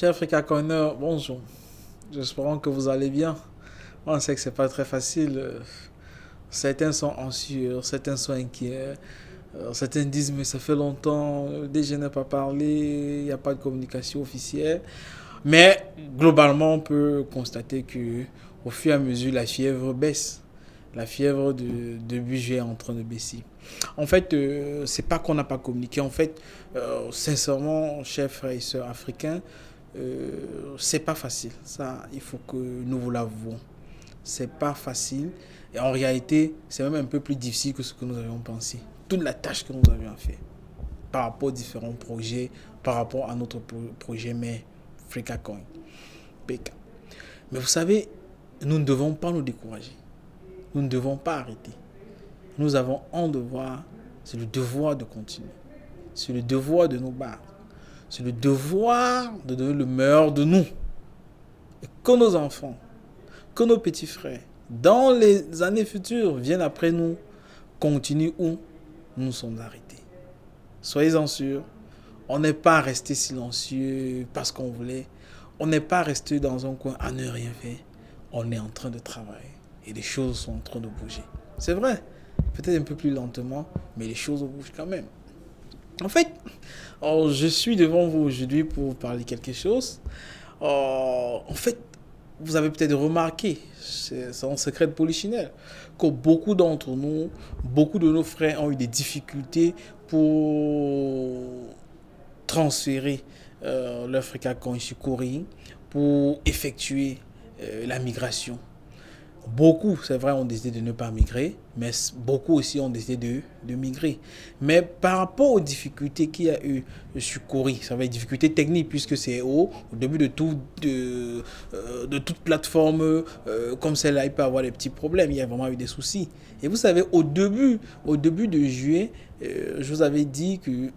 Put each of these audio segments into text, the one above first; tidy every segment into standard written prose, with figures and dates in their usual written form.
Chers Frikakoneurs, bonjour. J'espère que vous allez bien. On sait que c'est pas très facile. Certains sont anxieux, certains sont inquiets. Certains disent mais ça fait longtemps, déjà n'a pas parlé, il n'y a pas de communication officielle. Mais globalement, on peut constater que au fur et à mesure, la fièvre baisse. La fièvre de budget est en train de baisser. En fait, c'est pas qu'on n'a pas communiqué. En fait, sincèrement, chers frères et sœurs africains, c'est pas facile. Ça, il faut que nous vous l'avouons. C'est pas facile. Et en réalité, c'est même un peu plus difficile que ce que nous avions pensé. Toute la tâche que nous avions fait par rapport aux différents projets, par rapport à notre projet mais Frikacoin, PK. Mais vous savez, nous ne devons pas nous décourager. Nous ne devons pas arrêter. Nous avons un devoir, c'est le devoir de continuer. C'est le devoir de nous battre. C'est le devoir de devenir le meilleur de nous. Et que nos enfants, que nos petits frères, dans les années futures, viennent après nous, continuent où nous sommes arrêtés. Soyez-en sûrs, on n'est pas resté silencieux parce qu'on voulait. On n'est pas resté dans un coin à ne rien faire. On est en train de travailler et les choses sont en train de bouger. C'est vrai, peut-être un peu plus lentement, mais les choses bougent quand même. En fait, je suis devant vous aujourd'hui pour vous parler quelque chose. En fait, vous avez peut-être remarqué, c'est un secret de polichinelle, que beaucoup d'entre nous, beaucoup de nos frères ont eu des difficultés pour transférer leur Frikacoin sur Corée pour effectuer la migration. Beaucoup, c'est vrai, ont décidé de ne pas migrer, mais beaucoup aussi ont décidé de migrer. Mais par rapport aux difficultés qu'il y a eu sur Corée, ça va être difficultés techniques puisque c'est au début de toute plateforme comme celle-là, il peut y avoir des petits problèmes, il y a vraiment eu des soucis. Et vous savez, au début de juillet, je vous avais dit que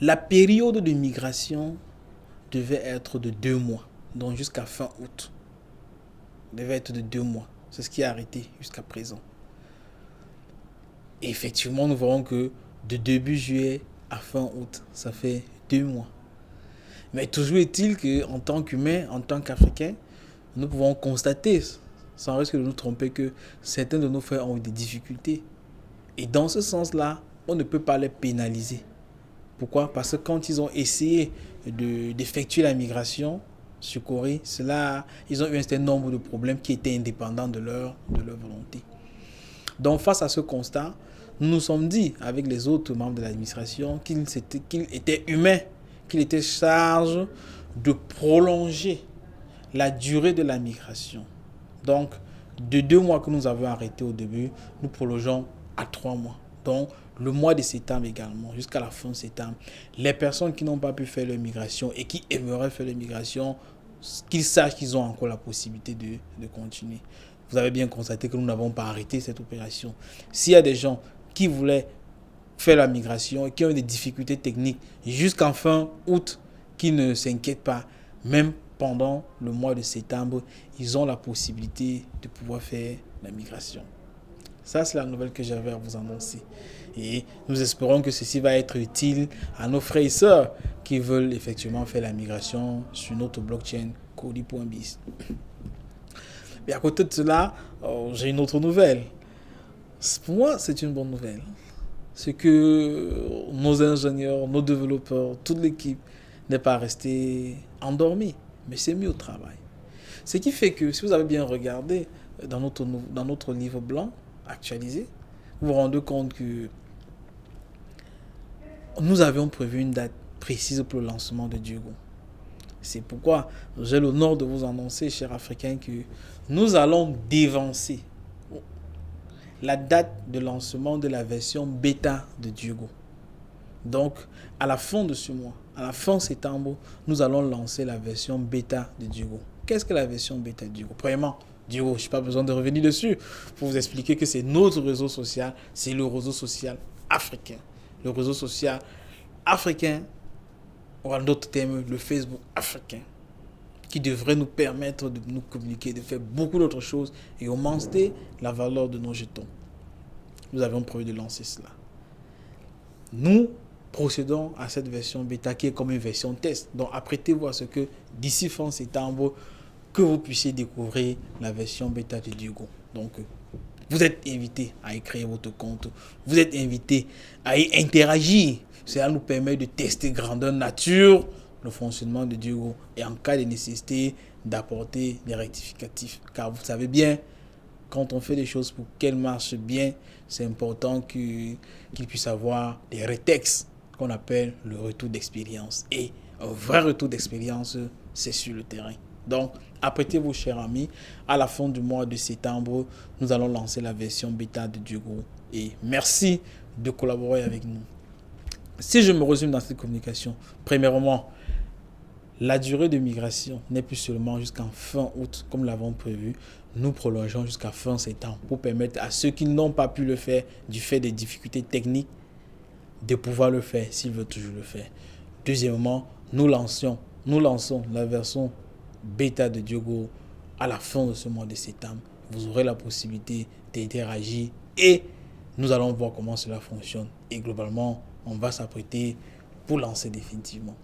la période de migration devait être de 2 mois, donc jusqu'à fin août. Devait être de 2 mois. C'est ce qui a arrêté jusqu'à présent. Et effectivement, nous verrons que de début juillet à fin août, ça fait 2 mois. Mais toujours est-il qu'en tant qu'humains, en tant qu'Africains, nous pouvons constater, sans risque de nous tromper, que certains de nos frères ont eu des difficultés. Et dans ce sens-là, on ne peut pas les pénaliser. Pourquoi ? Parce que quand ils ont essayé d'effectuer la migration sur Corée, ils ont eu un certain nombre de problèmes qui étaient indépendants de leur volonté. Donc face à ce constat, nous nous sommes dit avec les autres membres de l'administration qu'il était humain, qu'il était charge de prolonger la durée de la migration. Donc de 2 mois que nous avons arrêté au début, nous prolongeons à 3 mois. Donc le mois de septembre également, jusqu'à la fin septembre, les personnes qui n'ont pas pu faire leur migration et qui aimeraient faire leur migration, qu'ils sachent qu'ils ont encore la possibilité de continuer. Vous avez bien constaté que nous n'avons pas arrêté cette opération. S'il y a des gens qui voulaient faire la migration et qui ont des difficultés techniques jusqu'en fin août, qui ne s'inquiètent pas, même pendant le mois de septembre, ils ont la possibilité de pouvoir faire la migration. Ça, c'est la nouvelle que j'avais à vous annoncer. Et nous espérons que ceci va être utile à nos frères et sœurs qui veulent effectivement faire la migration sur notre blockchain Kodi.biz. Et à côté de cela, j'ai une autre nouvelle. Pour moi, c'est une bonne nouvelle. C'est que nos ingénieurs, nos développeurs, toute l'équipe n'est pas restée endormie, mais s'est mis au travail. Ce qui fait que, si vous avez bien regardé dans notre livre blanc actualisé, vous vous rendez compte que nous avions prévu une date précise pour le lancement de Diogo. C'est pourquoi j'ai l'honneur de vous annoncer, chers Africains, que nous allons dévancer la date de lancement de la version bêta de Diogo. Donc, à la fin de ce mois, à la fin septembre, nous allons lancer la version bêta de Diogo. Qu'est-ce que la version bêta de Diogo ? Premièrement, Diogo, je n'ai pas besoin de revenir dessus pour vous expliquer que c'est notre réseau social, c'est le réseau social africain. Le réseau social africain, ou en d'autres termes, le Facebook africain, qui devrait nous permettre de nous communiquer, de faire beaucoup d'autres choses et augmenter la valeur de nos jetons. Nous avions prévu de lancer cela. Nous procédons à cette version bêta qui est comme une version test. Donc apprêtez-vous à ce que d'ici fin septembre, que vous puissiez découvrir la version bêta de Diego. Donc vous êtes invité à y créer votre compte. Vous êtes invité à y interagir. Cela nous permet de tester grandeur nature le fonctionnement de Diego et en cas de nécessité d'apporter des rectificatifs. Car vous savez bien, quand on fait des choses pour qu'elles marchent bien, c'est important qu'il puisse avoir des rétextes qu'on appelle le retour d'expérience. Et un vrai retour d'expérience, c'est sur le terrain. Donc, apprêtez-vous, chers amis. À la fin du mois de septembre, nous allons lancer la version bêta de Diego. Et merci de collaborer avec nous. Si je me résume dans cette communication, premièrement, la durée de migration n'est plus seulement jusqu'en fin août, comme l'avons prévu. Nous prolongeons jusqu'à fin septembre pour permettre à ceux qui n'ont pas pu le faire du fait des difficultés techniques de pouvoir le faire s'ils veulent toujours le faire. Deuxièmement, nous lançons la version bêta de Diego à la fin de ce mois de septembre. Vous aurez la possibilité d'interagir et nous allons voir comment cela fonctionne. Et globalement, on va s'apprêter pour lancer définitivement.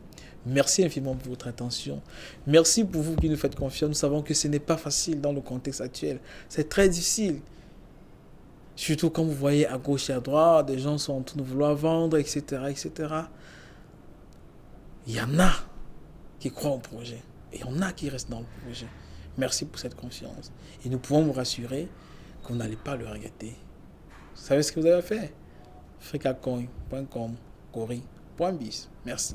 Merci infiniment pour votre attention. Merci pour vous qui nous faites confiance. Nous savons que ce n'est pas facile dans le contexte actuel. C'est très difficile. Surtout quand vous voyez à gauche et à droite, des gens sont en train de vouloir vendre, etc., etc. Il y en a qui croient au projet. Et il y en a qui restent dans le projet. Merci pour cette confiance. Et nous pouvons vous rassurer que vous n'allez pas le regretter. Vous savez ce que vous avez à faire? Frikacoin.com, Cori.biz. Merci.